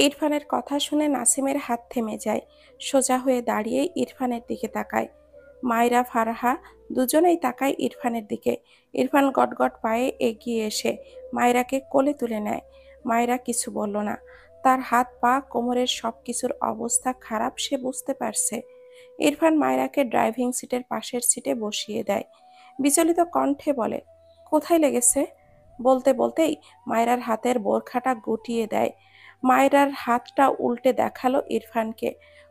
ইরফানের কথা শুনে নাসিমের হাত থেমে যায়। সোজা হয়ে দাঁড়িয়ে ইরফানের দিকে তাকায়। মায়রা ফারহা দুজনেই তাকায় ইরফানের দিকে। ইরফান গটগট পায়ে এগিয়ে এসে মায়রাকে কোলে তুলে নেয়। মায়রা কিছু বলল না। তার হাত পা কোমরের সবকিছুর অবস্থা খারাপ সে বুঝতে পারছে। ইরফান মায়রাকে ড্রাইভিং সিটের পাশের সিটে বসিয়ে দেয়। বিচলিত কণ্ঠে বলে, কোথায় লেগেছে? বলতে বলতেই মায়রার হাতের বোরখাটা গুটিয়ে দেয়। মায়রার হাতটা উল্টে দেখালো ইরফানকে।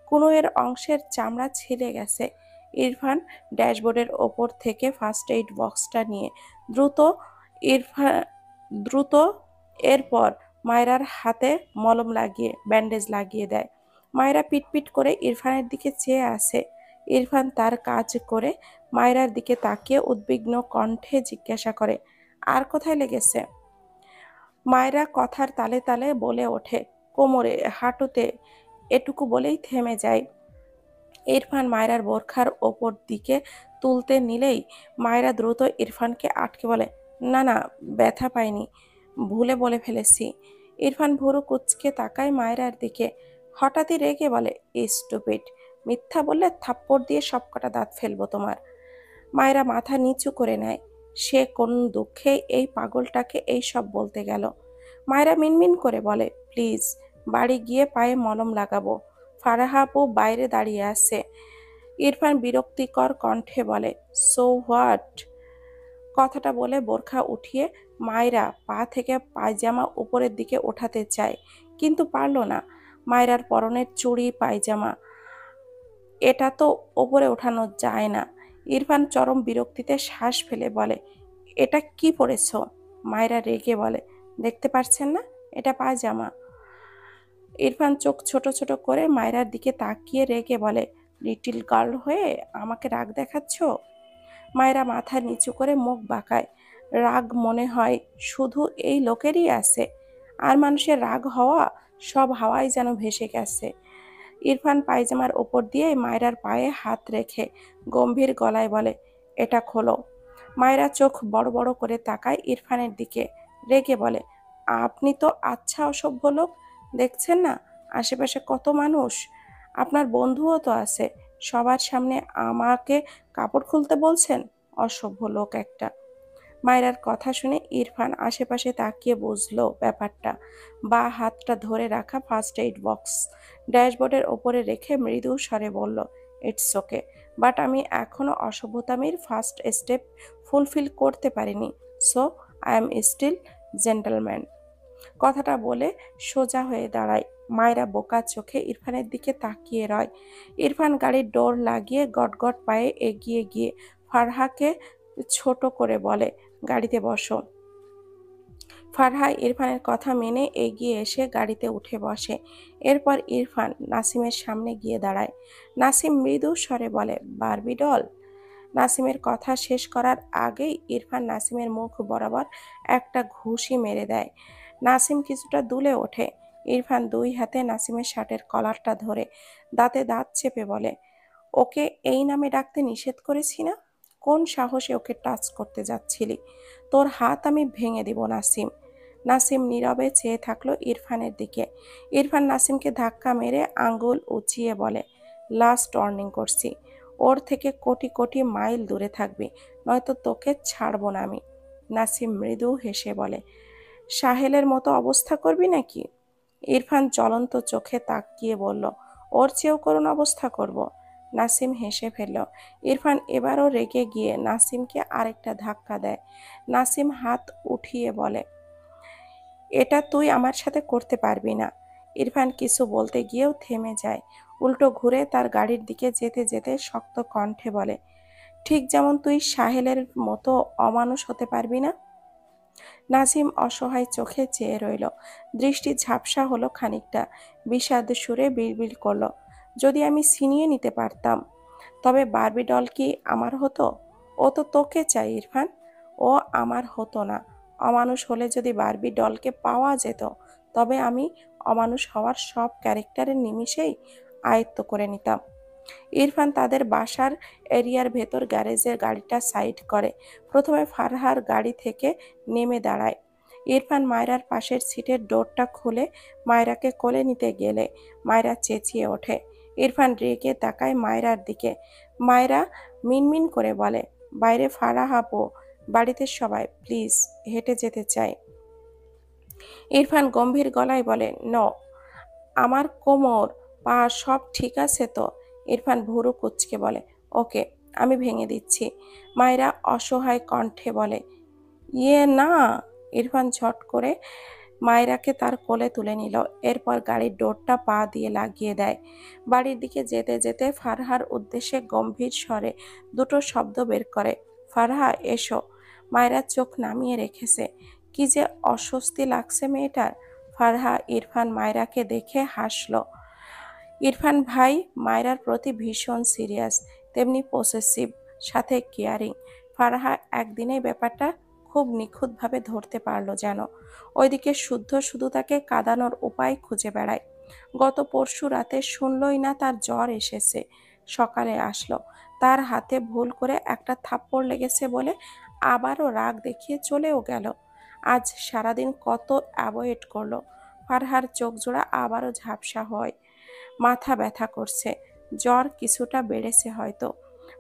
কনুইয়ের অংশের চামড়া ছিলে গেছে। ইরফান ড্যাশবোর্ডের ওপর থেকে ফার্স্ট এইড বক্সটা নিয়ে দ্রুত ইরফান দ্রুত এরপর মায়রার হাতে মলম লাগিয়ে ব্যান্ডেজ লাগিয়ে দেয়। মায়রা পিটপিট করে ইরফানের দিকে চেয়ে আছে। ইরফান তার কাজ করে মায়রার দিকে তাকিয়ে উদ্বিগ্ন কণ্ঠে জিজ্ঞাসা করে, আর কোথায় লেগেছে? মায়রা কথার তালে তালে বলে ওঠে, কোমরে, হাঁটুতে। এটুকু বলেই থেমে যায়। ইরফান মায়রার বোরখার ওপর দিকে তুলতে নিলেই মায়রা দ্রুত ইরফানকে আটকে বলে, না না, ব্যথা পাইনি, ভুলে বলে ফেলেছি। ইরফান ভুরু কুঁচকে তাকায় মায়রার দিকে। হঠাৎই রেগে বলে, স্টুপিড, মিথ্যা বললে থাপ্পড় দিয়ে সবকটা দাঁত ফেলবো তোমার। মায়রা মাথা নিচু করে নেয়। সে কোন দুঃখে এই পাগলটাকে এই সব বলতে গেল। মায়রা মিনমিন করে বলে, প্লিজ, বাড়ি গিয়ে পায়ে মলম লাগাবো। ফারাহা আপু বাইরে দাঁড়িয়ে আছে। ইরফান বিরক্তিকর কণ্ঠে বলে, সো হোয়াট? কথাটা বলে বোরখা উঠিয়ে মায়রা পা থেকে পায়জামা উপরের দিকে ওঠাতে চায়, কিন্তু পারল না। মায়রার পরনের চুড়ি পায়জামা, এটা তো ওপরে ওঠানো যায় না। ইরফান চরম বিরক্তিতে শ্বাস ফেলে বলে, এটা কি পরেছ? মায়রা রেগে বলে, দেখতে পাচ্ছেন না, এটা পায়জামা। ইরফান চোখ ছোট ছোট করে মায়রার দিকে তাকিয়ে রেগে বলে, লিটিল গার্ল হয়ে আমাকে রাগ দেখাচ্ছ? মায়রা মাথা নিচু করে মুখ বাঁকায়। রাগ মনে হয় শুধু এই লোকেরই আছে, আর মানুষের রাগ হওয়া সব হাওয়ায় যেন ভেসে গেছে। ইরফান পায়জামার ওপর দিয়ে মায়রার পায়ে হাত রেখে গম্ভীর গলায় বলে, এটা খোলো। মায়রা চোখ বড় বড় করে তাকায় ইরফানের দিকে। রেগে বলে, আপনি তো আচ্ছা অসভ্য লোক, দেখছেন না আশেপাশে কত মানুষ? আপনার বন্ধুও তো আছে, সবার সামনে আমাকে কাপড় খুলতে বলছেন? অসভ্য লোক একটা। মায়রার কথা শুনে ইরফান আশেপাশে তাকিয়ে বুঝলো ব্যাপারটা। বা হাতটা ধরে রাখা ফার্স্ট এইড বক্স ড্যাশবোর্ডের ওপরে রেখে মৃদু স্বরে বলল, ইটস ওকে, বাট আমি এখনো অসভ্যতামির ফার্স্ট স্টেপ ফুলফিল করতে পারিনি, so I am still gentleman. কথাটা বলে সোজা হয়ে দাঁড়ায়। মায়রা বোকা চোখে ইরফানের দিকে তাকিয়ে রয়। ইরফান গাড়ির ডোর লাগিয়ে গটগট পায়ে এগিয়ে গিয়ে ফারহাকে ছোট করে বলে, গাড়িতে বসো। ফারহা ইরফানের কথা মেনে এগিয়ে এসে গাড়িতে উঠে বসে। এরপর ইরফান নাসিমের সামনে গিয়ে দাঁড়ায়। নাসিম মৃদু স্বরে বলে, বারবি ডল। নাসিমের কথা শেষ করার আগেই ইরফান নাসিমের মুখ বরাবর একটা ঘুষি মেরে দেয়। নাসিম কিছুটা দুলে ওঠে। ইরফান দুই হাতে নাসিমের শার্টের কলারটা ধরে দাঁতে দাঁত চেপে বলে, ওকে এই নামে ডাকতে নিষেধ করেছি না? কোন সাহসে ওকে টাচ করতে যাচ্ছিলি? তোর হাত আমি ভেঙে দিব নাসিম। নাসিম নীরবে চেয়ে থাকলো ইরফানের দিকে। ইরফান নাসিমকে ধাক্কা মেরে আঙ্গুল উঁচিয়ে বলে, লাস্ট ওয়ার্নিং করছি, ওর থেকে কোটি কোটি মাইল দূরে থাকবি, নয়তো তোকে ছাড়বো না আমি। নাসিম মৃদু হেসে বলে, সাহেলের মতো অবস্থা করবি নাকি? ইরফান জ্বলন্ত চোখে তাকিয়ে বলল, ওর চেয়েও করুণ অবস্থা করব। নাসিম হেসে ফেলল। ইরফান এবারও রেগে গিয়ে নাসিমকে আরেকটা ধাক্কা দেয়। নাসিম হাত উঠিয়ে বলে, এটা তুই আমার সাথে করতে পারবি না। ইরফান কিছু বলতে গিয়েও থেমে যায়। উল্টো ঘুরে তার গাড়ির দিকে যেতে যেতে শক্ত কণ্ঠে বলে, ঠিক যেমন তুই সাহেলের মতো অমানুষ হতে পারবি না। নাসিম অসহায় চোখে চেয়ে রইল। দৃষ্টি ঝাপসা হলো খানিকটা। বিষাদ সুরে বিড়বিড় করল, যদি আমি ছিনিয়ে নিতে পারতাম, তবে বারবি ডল কি আমার হতো? ও তো তোকে চাই ইরফান, ও আমার হতো না। অমানুষ হলে যদি বারবি ডলকে পাওয়া যেত, তবে আমি অমানুষ হওয়ার সব ক্যারেক্টারের নিমিষেই আয়ত্ত করে নিতাম। ইরফান তাদের বাসার এরিয়ার ভেতর গ্যারেজে গাড়িটা সাইড করে। প্রথমে ফারহার গাড়ি থেকে নেমে দাঁড়ায়। ইরফান মায়রার পাশের সিটের ডোরটা খুলে মায়রাকে কোলে নিতে গেলে মায়রা চেঁচিয়ে ওঠে। ইরফান রেগে তাকায় মায়রার দিকে। মায়রা মিনমিন করে বলে, বাইরে ফারাহ আপু, বাড়িতে সবাই, প্লিজ হেঁটে যেতে চাই। ইরফান গম্ভীর গলায় বলে, নো। আমার কোমর, পা সব ঠিক আছে তো? ইরফান ভুরু কুঁচকে বলে, ওকে, আমি ভেঙে দিচ্ছি। মায়রা অসহায় কণ্ঠে বলে, ইয়ে না। ইরফান ঝট করে মায়রাকে তার কোলে তুলে নিল। এরপর গাড়ির ডোরটা পা দিয়ে লাগিয়ে দেয়। বাড়ির দিকে যেতে যেতে ফারহার উদ্দেশ্যে গম্ভীর স্বরে দুটো শব্দ বের করে, ফারহা এসো। মায়রা চোখ নামিয়ে রেখেছে। কি যে অস্বস্তি লাগছে মেয়েটার। ফারহা ইরফান মায়রাকে দেখে হাসলো। ইরফান ভাই মায়রার প্রতি ভীষণ সিরিয়াস, তেমনি পসেসিভ, সাথে কেয়ারিং। ফারহা একদিনেই ব্যাপারটা খুব নিখুঁতভাবে ধরতে পারলো যেন। ওইদিকে শুধু তাকে কাঁদানোর উপায় খুঁজে বেড়ায়। গত পরশু রাতে শুনলই না তার জ্বর এসেছে। সকালে আসলো, তার হাতে ভুল করে একটা থাপ্পড় লেগেছে বলে আবারও রাগ দেখিয়ে চলেও গেল। আজ সারাদিন কত অ্যাভয়েড করলো। ফারহার চোখ জোড়া আবারও ঝাপসা হয়। মাথা ব্যথা করছে, জ্বর কিছুটা বেড়েছে হয়তো।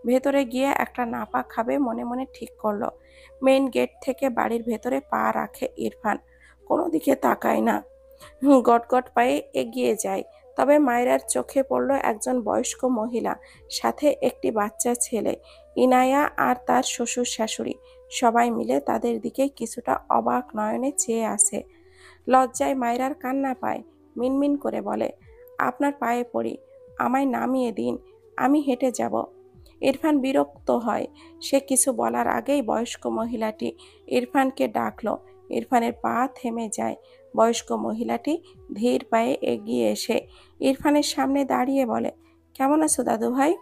ভেতরে গিয়ে একটা নাপা খাবে মনে মনে ঠিক করলো। মেইন গেট থেকে বাড়ির ভেতরে পা রাখে ইরফান। কোনো দিকে তাকায় না, গটগট পায়ে এগিয়ে যায়। তবে মায়রার চোখে পড়ল একজন বয়স্ক মহিলা, সাথে একটি বাচ্চা ছেলে, ইনায়া আর তার শ্বশুর শাশুড়ি। সবাই মিলে তাদের দিকে কিছুটা অবাক নয়নে চেয়ে আছে। লজ্জায় মায়রার কান্না পায়। মিনমিন করে বলে, আপনার পায়ে পড়ি, আমায় নামিয়ে দিন, আমি হেঁটে যাব। ইরফান বিরক্ত হয়। সে কিছু বলার আগেই বয়স্ক মহিলাটি ইরফানকে ডাকলো। ইরফানের পা থেমে যায়। বয়স্ক মহিলাটি ধীর পায়ে এগিয়ে এসে ইরফানের সামনে দাঁড়িয়ে বলে, কেমন আছো দাদু ভাই?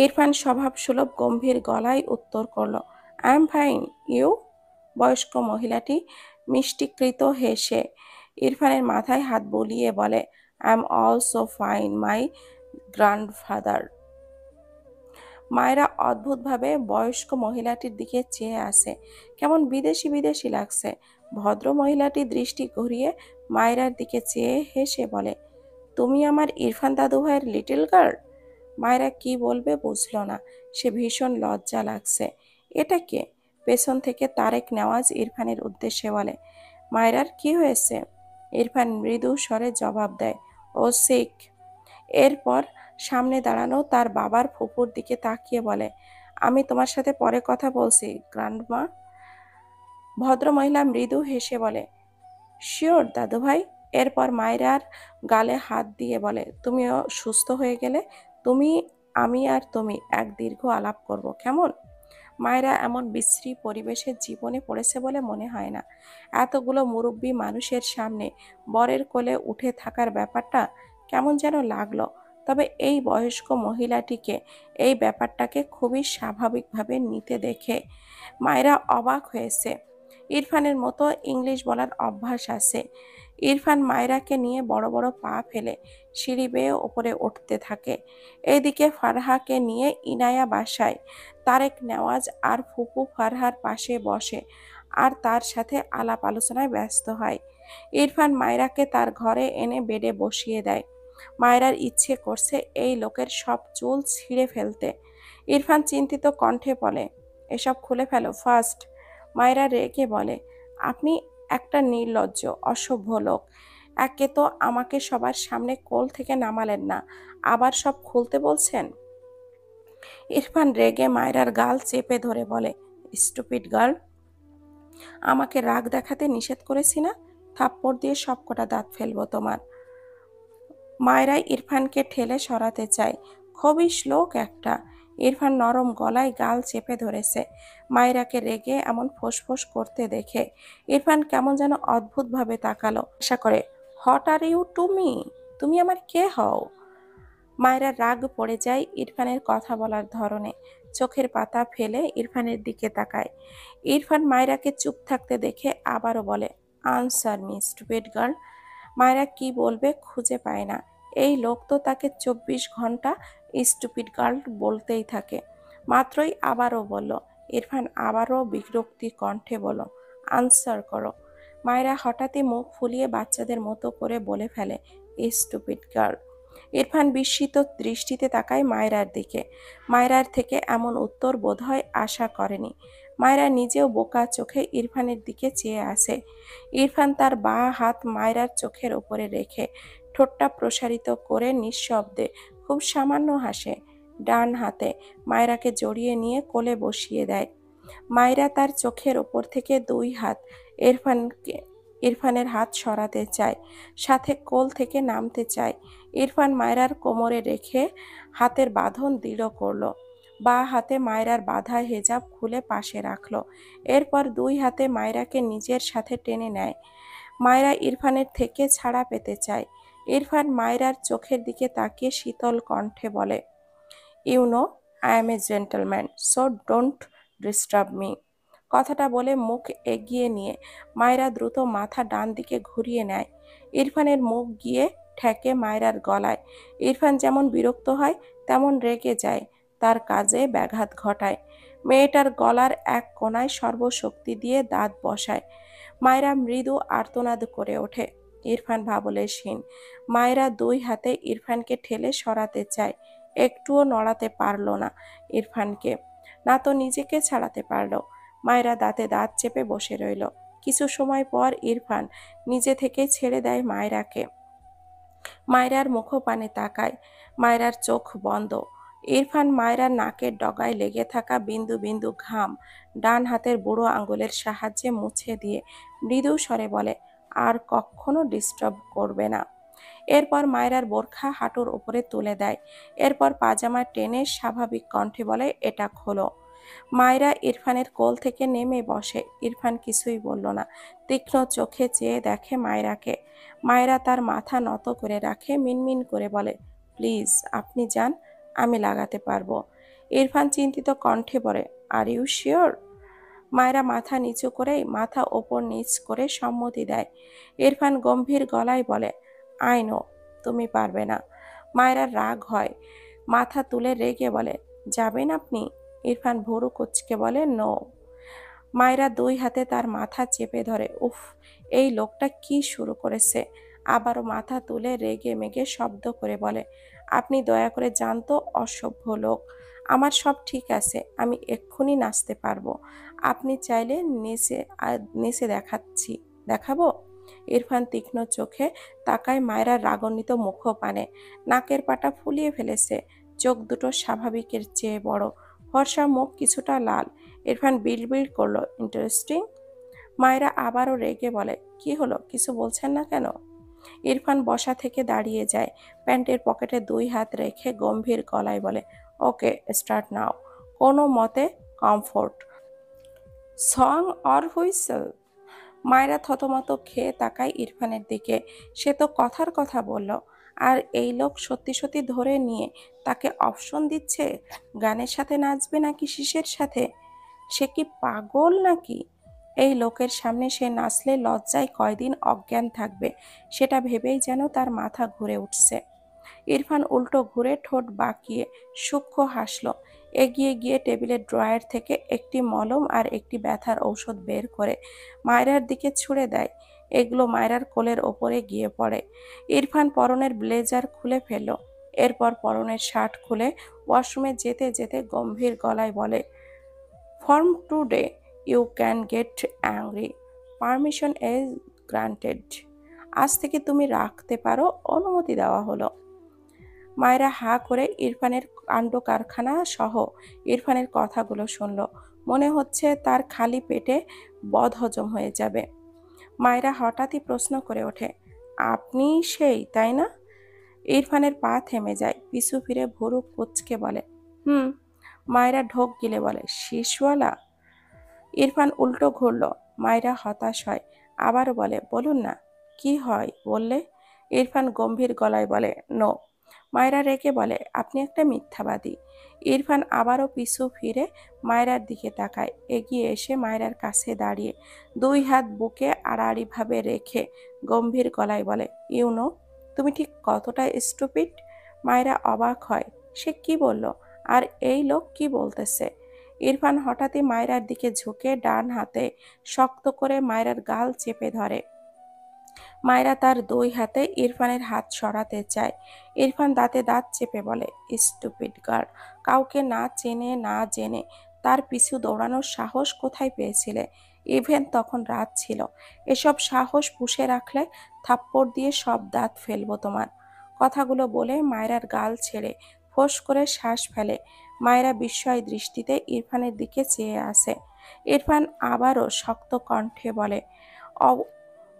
ইরফান স্বভাবসুলভ গম্ভীর গলায় উত্তর করলো, আই এম ফাইন, ইউ? বয়স্ক মহিলাটি মিষ্টিকৃত হেসে ইরফানের মাথায় হাত বুলিয়ে বলে, I am also fine my grandfather. মায়েরা অদ্ভুতভাবে বয়স্ক মহিলাটির দিকে চেয়ে আসে। কেমন বিদেশি বিদেশি লাগছে। ভদ্র মহিলাটি দৃষ্টি ঘুরিয়ে মায়রার দিকে চেয়ে হেসে বলে, তুমি আমার ইরফান দাদু ভাইয়ের লিটল গার্ল? মায়েরা কি বলবে বুঝলো না। সে ভীষণ লজ্জা লাগছে। এটা কে? পেছন থেকে তারেক নেওয়াজ ইরফানের উদ্দেশ্যে বলে, মায়রার কি হয়েছে? ইরফান মৃদু স্বরে জবাব দেয়, ও সিক। এরপর সামনে দাঁড়ানো তার বাবার ফুপুর দিকে তাকিয়ে বলে, আমি তোমার সাথে পরে কথা বলছি গ্র্যান্ডমা। ভদ্রমহিলা মৃদু হেসে বলে, শিওর দাদু ভাই। এরপর মায়রার গালে হাত দিয়ে বলে, তুমিও সুস্থ হয়ে গেলে তুমি, আমি আর তুমি এক দীর্ঘ আলাপ করব, কেমন? মায়েরা এমন বিশ্রী পরিবেশে জীবনে পড়েছে বলে মনে হয় না। এতগুলো মুরব্বী মানুষের সামনে বরের কোলে উঠে থাকার ব্যাপারটা কেমন যেন লাগলো। তবে এই বয়স্ক মহিলাটিকে এই ব্যাপারটাকে খুবই স্বাভাবিকভাবে নিতে দেখে মায়েরা অবাক হয়েছে। ইরফানের মতো ইংলিশ বলার অভ্যাস আছে। ইরফান মায়রাকে নিয়ে বড় বড় পা ফেলে সিঁড়ি বেয়ে ওপরে উঠতে থাকে। এইদিকে ফারহাকে নিয়ে ইনায়া বাসায়। তারেক নেওয়াজ আর ফুপু ফারহার পাশে বসে আর তার সাথে আলাপ আলোচনায় ব্যস্ত হয়। ইরফান মায়রাকে তার ঘরে এনে বেডে বসিয়ে দেয়। মায়রার ইচ্ছে করছে এই লোকের সব চুল ছিঁড়ে ফেলতে। ইরফান চিন্তিত কণ্ঠে বলে, এসব খুলে ফেলো ফার্স্ট। মায়রা রেগে বলে, আপনি একটা নির্লজ্জ অসভ্য লোক। একে তো আমাকে সবার সামনে কোল থেকে নামালেন না, আবার সব খুলতে বলছেন। ইরফান রেগে মায়রার গাল চেপে ধরে বলে, স্টুপিড গার্ল, আমাকে রাগ দেখাতে নিষেধ করেছি না? থাপ্পড় দিয়ে সব কটা দাঁত ফেলবো তোমার। মায়রা ইরফানকে ঠেলে সরাতে চায়। খবিশ লোক একটা। ইরফান নরম গলায় গাল চেপে ধরেছে। মায়রাকে রেগে এমন ফোঁসফোঁস করতে দেখে ইরফান কেমন যেন অদ্ভুতভাবে তাকালো। আশা করে, what are you to me? তুমি আমার কে হও? মায়রার রাগ পড়ে যায় ইরফানের কথা বলার ধরনে। চোখের পাতা ফেলে ইরফানের দিকে তাকায়। ইরফান মায়রাকে চুপ থাকতে দেখে আবারও বলে, আনসার মি স্টুপিড গার্ল। মায়রা কি বলবে খুঁজে পায় না। এই লোক তো তাকে 24 ঘন্টা স্টুপিড গার্ল বলতেই থাকে। মাত্রই আবারও বলল। ইরফান আবারও বিরক্তি কণ্ঠে বলল, আনসার করো। মায়েরা হঠাৎই মুখ ফুলিয়ে বাচ্চাদের মতো করে বলে ফেলে, স্টুপিড গার্ল। ইরফান বিস্মিত দৃষ্টিতে তাকায় মায়রার দিকে। মায়রার থেকে এমন উত্তর বোধহয় আশা করেনি। মায়রা নিজেও বোকা চোখে ইরফানের দিকে চেয়ে আসে। ইরফান তার বাঁ হাত মায়রার চোখের ওপরে রেখে ঠোঁটটা প্রসারিত করে নিঃশব্দে খুব সামান্য হাসে। ডান হাতে মায়রাকে জড়িয়ে নিয়ে কোলে বসিয়ে দেয়। মায়রা তার চোখের ওপর থেকে দুই হাত ইরফানের হাত সরাতে চায়, সাথে কোল থেকে নামতে চায়। ইরফান মায়রার কোমরে রেখে হাতের বাঁধন দৃঢ় করলো। বাঁ হাতে মায়রার বাঁধা হেজাব খুলে পাশে রাখলো। এরপর দুই হাতে মায়রাকে নিজের সাথে টেনে নেয়। মায়রা ইরফানের থেকে ছাড়া পেতে চায়। ইরফান মায়রার চোখের দিকে তাকিয়ে শীতল কণ্ঠে বলে, you know I am a gentleman, so don't disturb me. কথাটা বলে মুখ এগিয়ে নিয়ে মায়রা দ্রুত মাথা ডান দিকে ঘুরিয়ে নেয়। ইরফানের মুখ গিয়ে ঠেকে মায়রার গলায়। ইরফান যেমন বিরক্ত হয় তেমন রেগে যায়, তার কাজে ব্যাঘাত ঘটায়। মেয়েটার গলার এক কোণায় সর্বশক্তি দিয়ে দাঁত বসায়। মায়রা মৃদু আর্তনাদ করে ওঠে। ইরফান ভাবলেশহীন। মায়রা দুই হাতে ইরফানকে ঠেলে সরাতে চায়, একটুও নড়াতে পারল না ইরফানকে, না তো নিজেকে ছাড়াতে পারল। মায়রা দাঁতে দাঁত চেপে বসে রইল। কিছু সময় পর ইরফান নিজে থেকে ছেড়ে দেয় মায়রাকে। মায়রার মুখপানে তাকায়। মায়রার চোখ বন্ধ। ইরফান মায়রার নাকের ডগায় লেগে থাকা বিন্দু বিন্দু ঘাম ডান হাতের বুড়ো আঙুলের সাহায্যে মুছে দিয়ে মৃদু স্বরে বলে, আর কখনো ডিস্টার্ব করবে না। এরপর মায়রার বোরখা হাঁটুর উপরে তুলে দেয়। এরপর পাজামা টেনে স্বাভাবিক কণ্ঠে বলে, এটা খোলো। মায়রা ইরফানের কোল থেকে নেমে বসে। ইরফান কিছুই বলল না, তীক্ষ্ণ চোখে চেয়ে দেখে মায়রাকে। মায়রা তার মাথা নত করে রাখে, মিনমিন করে বলে, প্লিজ আপনি যান, আমি লাগাতে পারবো। ইরফান চিন্তিত কণ্ঠে বলে, আর ইউ শিওর? মায়রা মাথা নিচু করে মাথা ওপর নিচ করে সম্মতি দেয়। ইরফান গম্ভীর গলায় বলে, আই নো তুমি পারবে না। মায়রার রাগ হয়, মাথা তুলে রেগে বলে, যাবেন আপনি? ইরফান ভুরু কুঁচকে বলে, নো। মায়রা দুই হাতে তার মাথা চেপে ধরে। উফ, এই লোকটা কি শুরু করেছে! আবারও মাথা তুলে রেগে মেগে শব্দ করে বলে, আপনি দয়া করে যান তো, অসভ্য লোক। আমার সব ঠিক আছে, আমি এক্ষুনি নাচতে পারবো। আপনি চাইলে নেচে দেখাবো? ইরফান তীক্ষ্ণ চোখে তাকায় মায়রার রাগান্বিত মুখপানে। নাকের পাটা ফুলিয়ে ফেলেছে, চোখ দুটো স্বাভাবিকের চেয়ে বড়, ফর্সা মুখ কিছুটা লাল। ইরফান বিড়বিড় করলো, ইন্টারেস্টিং। মায়রা আবারও রেগে বলে, কি হলো, কিছু বলছেন না কেন? ইরফান বসা থেকে দাঁড়িয়ে যায়, প্যান্টের পকেটে দুই হাত রেখে গম্ভীর গলায় বলে, ওকে স্টার্ট নাও। কোনো মতে comfort. Song or whistle? Myra থতমত খেয়ে তাকায় ইরফানের দিকে। সে তো কথার কথা বলল, আর এই লোক সত্যি সত্যি ধরে নিয়ে তাকে অপশন দিচ্ছে, গানের সাথে নাচবে নাকি শিশের সাথে। সে কি পাগল নাকি? এই লোকের সামনে সে নাচলে লজ্জায় কয়দিন অজ্ঞান থাকবে, সেটা ভেবেই যেন তার মাথা ঘুরে উঠছে। ইরফান উল্টো ঘুরে ঠোঁট বাঁকিয়ে সূক্ষ্ম হাসল। এগিয়ে গিয়ে টেবিলের ড্রয়ার থেকে একটি মলম আর একটি ব্যথার ঔষধ বের করে মায়রার দিকে ছুঁড়ে দেয়। এগুলো মায়রার কোলের ওপরে গিয়ে পড়ে। ইরফান পরনের ব্লেজার খুলে ফেলল। এরপর পরনের শার্ট খুলে ওয়াশরুমে যেতে যেতে গম্ভীর গলায় বলে, from today you can get angry, permission is granted. আজ থেকে তুমি রাখতে পারো, অনুমতি দেওয়া হলো। মায়েরা হা করে ইরফানের কাণ্ড কারখানা সহ ইরফানের কথাগুলো শুনল। মনে হচ্ছে তার খালি পেটে বদহজম হয়ে যাবে। মায়েরা হঠাৎই প্রশ্ন করে ওঠে, আপনি সেই, তাই না? ইরফানের পা থেমে যায়, পিছু ফিরে ভুরু কুঁচকে বলে, হুম। মায়েরা ঢোক গিলে বলে, শিশওয়ালা? ইরফান উল্টো ঘুরল। মায়েরা হতাশ হয়, আবারও বলে, বলুন না, কি হয় বললে? ইরফান গম্ভীর গলায় বলে, নো। মায়রা রেগে বলে, আপনি একটা মিথ্যাবাদী। ইরফান আবারও পিছু ফিরে মায়রার দিকে তাকায়, এগিয়ে এসে মায়রার কাছে দাঁড়িয়ে দুই হাত বুকে আড়াআড়িভাবে রেখে গম্ভীর গলায় বলে, ইউ নো, তুমি ঠিক কতটা স্টুপিড? মায়রা অবাক হয়, সে কি বলল, আর এই লোক কি বলতেছে? ইরফান হঠাৎই মায়রার দিকে ঝুঁকে ডান হাতে শক্ত করে মায়রার গাল চেপে ধরে। মায়রা তার দুই হাতে ইরফানের হাত সরাতে চায়। ইরফান দাঁতে দাঁত চেপে বলে, স্টুপিড গার্ল, কাউকে না চেনে না জেনে তার পিছু দৌড়ানোর সাহস কোথায় পেয়েছিলে? ইভেন তখন রাত ছিল। এসব সাহস পুষে রাখলে থাপ্পড় দিয়ে সব দাঁত ফেলবো তোমার। কথাগুলো বলে মায়রার গাল ছেড়ে ফোঁস করে শ্বাস ফেলে। মায়রা বিস্ময় দৃষ্টিতে ইরফানের দিকে চেয়ে আসে। ইরফান আবারও শক্ত কণ্ঠে বলে,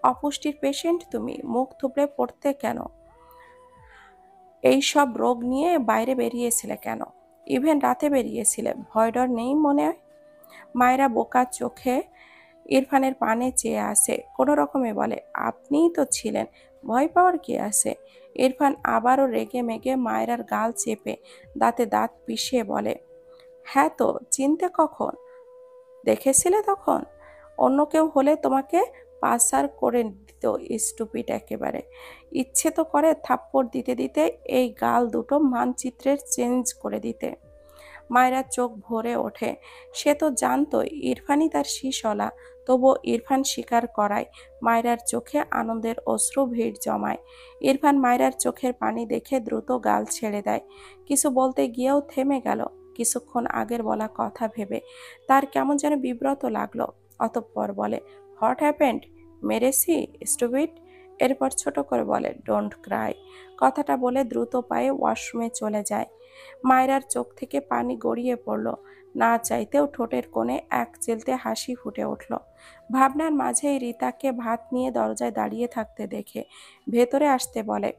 অপুষ্টির পেশেন্ট তুমি? মুখ থুবড়ে পড়তে কেন? এই সব রোগ নিয়ে বাইরে বেরিয়েছিলে কেন? ইভেন রাতে বেরিয়েছিলে, ভয় ডর নেই মনে? মায়েরা বোকা চোখে ইরফানের পানে চেয়ে আসে, কোনো রকমে বলে, আপনিই তো ছিলেন, ভয় পাওয়ার কি আছে? ইরফান আবারও রেগে মেগে মায়েরার গাল চেপে দাঁতে দাঁত পিষে বলে, হ্যাঁ তো চিনতে কখন? দেখেছিলে তখন? অন্য কেউ হলে তোমাকে পাসার করে দিত, স্টুপিড একেবারে। ইচ্ছে তো করে থাপ্পড় দিতে দিতে এই গাল দুটো মানচিত্রের চেঞ্জ করে দিতে। মায়েরার চোখ ভরে ওঠে। সে তো জানতই ইরফানই তার শিশলা, তবুও ইরফান স্বীকার করায় মায়রার চোখে আনন্দের অশ্রু ভিড় জমায়। ইরফান মায়রার চোখের পানি দেখে দ্রুত গাল ছেড়ে দেয়। কিছু বলতে গিয়েও থেমে গেল। কিছুক্ষণ আগের বলা কথা ভেবে তার কেমন যেন বিব্রত লাগলো। অতঃপর বলে, হোয়াট হ্যাপেন্ড? মেরেছি স্টুপিড? এরপর ছোট করে বলে, ডোন্ট ক্রাই। কথাটা বলে দ্রুত পায়ে ওয়াশরুমে চলে যায়। মায়রার চোখ থেকে পানি গড়িয়ে পড়ল। না চাইতেও ঠোঁটের কোণে এক চিলতে হাসি ফুটে উঠল। ভাবনার মাঝেই রিতাকে ভাত নিয়ে দরজায় দাঁড়িয়ে থাকতে দেখে ভেতরে আসতে বলে।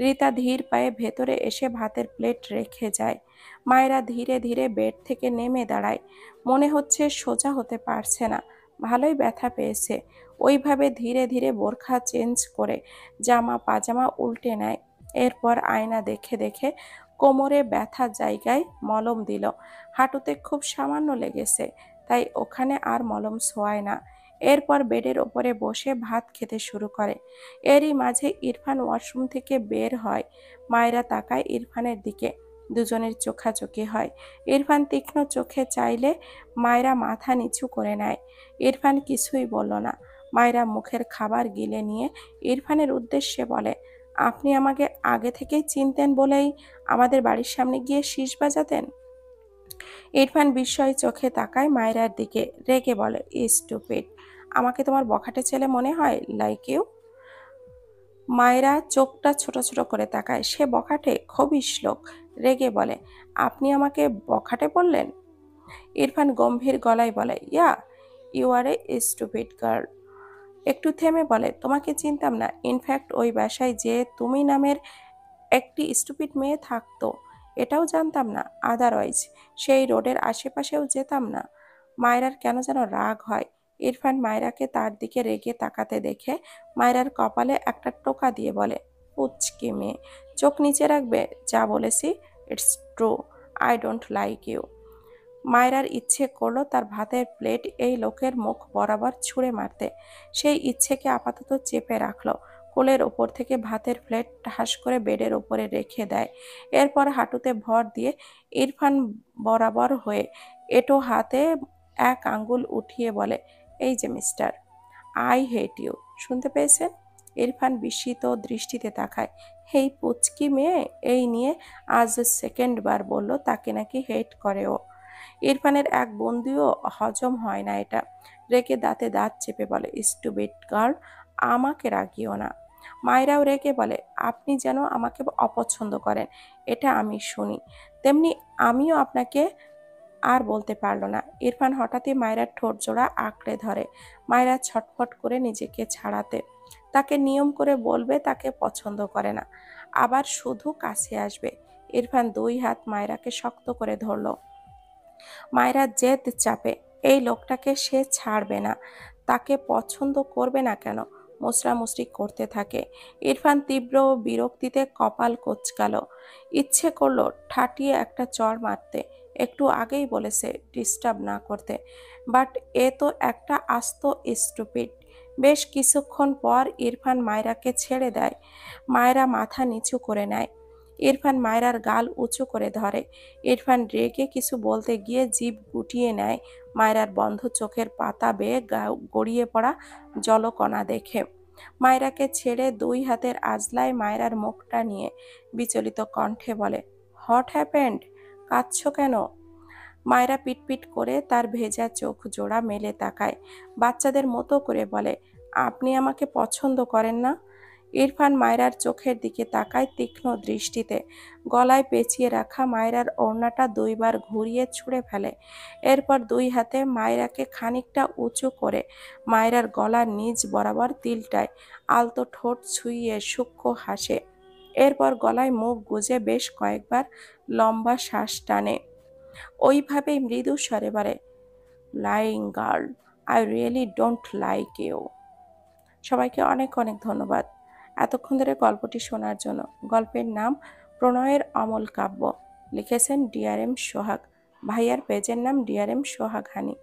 রিতা ধীর পায়ে ভেতরে এসে ভাতের প্লেট রেখে যায়। মায়েরা ধীরে ধীরে বেড থেকে নেমে দাঁড়ায়। মনে হচ্ছে সোজা হতে পারছে না, ভালোই ব্যথা পেয়েছে। ওইভাবে ধীরে ধীরে বোরখা চেঞ্জ করে জামা পাজামা উল্টে নেয়। এরপর আয়না দেখে দেখে কোমরে ব্যথা জায়গায় মলম দিল। হাঁটুতে খুব সামান্য লেগেছে, তাই ওখানে আর মলম ছোঁয়ায় না। এরপর বেডের ওপরে বসে ভাত খেতে শুরু করে। এরই মাঝে ইরফান ওয়াশরুম থেকে বের হয়। মায়েরা তাকায় ইরফানের দিকে। দুজনের চোখাচোখি হয়। ইরফান তীক্ষ্ণ চোখে চাইলে মায়েরা মাথা নিচু করে নেয়। ইরফান কিছুই বলল না। মায়েরা মুখের খাবার গিলে নিয়ে ইরফানের উদ্দেশ্যে বলে, আপনি আমাকে আগে থেকেই চিনতেন বলেই আমাদের বাড়ির সামনে গিয়ে শীষ বাজাতেন? ইরফান বিস্ময় চোখে তাকায় মায়রার দিকে, রেগে বলে, স্টুপিড, আমাকে তোমার বখাটে ছেলে মনে হয়? Like you? মায়েরা চোখটা ছোট ছোট করে তাকায়। সে বখাটে? খবিশ লোক। রেগে বলে, আপনি আমাকে বখাটে বললেন? ইরফান গম্ভীর গলায় বলে, yeah, you are a stupid girl. একটু থেমে বলে, তোমাকে চিনতাম না। ইনফ্যাক্ট ওই বাসায় যে তুমি নামের একটি স্টুপিড মেয়ে থাকতো এটাও জানতাম না। আদারওয়াইজ সেই রোডের আশেপাশেও যেতাম না। মায়রার কেন যেন রাগ হয়। ইরফান মায়রাকে তার দিকে রেগে তাকাতে দেখে মায়রার কপালে একটা টোকা দিয়ে বলে, পুচকি মেয়ে, চোখ নিচে রাখবে। যা বলেছি it's true, I don't like you. মায়রার ইচ্ছে করলো তার ভাতের প্লেট এই লোকের মুখ বরাবর ছুঁড়ে মারতে। সেই ইচ্ছেকে আপাতত চেপে রাখলো। কোলের ওপর থেকে ভাতের প্লেট ঠাস করে বেডের ওপরে রেখে দেয়। এরপর হাঁটুতে ভর দিয়ে ইরফান বরাবর হয়ে এঁটো হাতে এক আঙ্গুল উঠিয়ে বলে, এই যে মিস্টার, আই হেট ইউ। শুনতে পেয়েছেন? ইরফান বিস্মিত দৃষ্টিতে তাকায়। হেই পুচকি মেয়ে, এই নিয়ে আজ সেকেন্ড বার বলল তাকে নাকি হেট করে ও। ইরফানের এক বন্ধুও হজম হয় না এটা। রেগে দাঁতে দাঁত চেপে বলে, স্টুপিড গার্ল, আমাকে রাগিও না। মায়েরাও রেগে বলে, আপনি যেন আমাকে অপছন্দ করেন এটা আমি শুনি, তেমনি আমিও আপনাকে। আর বলতে পারল না। ইরফান হঠাৎই মায়রার ঠোঁট জোড়া আঁকড়ে ধরে। মায়রা ছটফট করে নিজেকে ছাড়াতে তাকে নিয়ম করে বলবে তাকে পছন্দ করে না, আবার শুধু কাছে আসবে। ইরফান দুই হাত মায়রাকে শক্ত করে ধরল। মায়রা জেদ চাপে, এই লোকটাকে সে ছাড়বে না। তাকে পছন্দ করবে না কেন? মুচড়ামুচড়ি করতে থাকে। ইরফান তীব্র বিরক্তিতে কপাল কোঁচকাল। ইচ্ছে করলো ঠাটিয়ে একটা চড় মারতে। একটু আগেই বলেছে ডিস্টার্ব না করতে, বাট এ তো একটা আস্ত স্টুপিড। বেশ কিছুক্ষণ পর ইরফান মায়রাকে ছেড়ে দেয়। মায়রা মাথা নিচু করে নেয়। ইরফান মায়রার গাল উঁচু করে ধরে। ইরফান রেগে কিছু বলতে গিয়ে জিভ গুটিয়ে নেয় মায়রার বন্ধ চোখের পাতা বেয়ে গড়িয়ে পড়া জলকণা দেখে। মায়রাকে ছেড়ে দুই হাতের আজলায় মায়রার মুখটা নিয়ে বিচলিত কণ্ঠে বলে, হোয়াট হ্যাপেন্ড? কাঁদছো কেন? মায়রা পিটপিট করে তার ভেজা চোখ জোড়া মেলে তাকায়, বাচ্চাদের মতো করে বলে, আপনি আমাকে পছন্দ করেন না? ইরফান মায়রার চোখের দিকে তাকায় তীক্ষ্ণ দৃষ্টিতে। গলায় পেঁচিয়ে রাখা মায়রার ওড়নাটা দুইবার ঘুরিয়ে ছুঁড়ে ফেলে। এরপর দুই হাতে মায়রাকে খানিকটা উঁচু করে মায়রার গলার নিচ বরাবর তিলটায় আলতো ঠোঁট ছুঁইয়ে সূক্ষ্ম হাসে। এরপর গলায় মুখ গুজে বেশ কয়েকবার লম্বা শ্বাস টানে। ওইভাবেই মৃদু স্বরে বলে, lying girl, I really don't like you. সবাইকে অনেক অনেক ধন্যবাদ এতক্ষণ ধরে গল্পটি শোনার জন্য। গল্পের নাম প্রণয়ের অমল কাব্য। লিখেছেন ডিআরএম সোহাগ। ভাইয়ার পেজের নাম ডিআরএম সোহাগ হানি।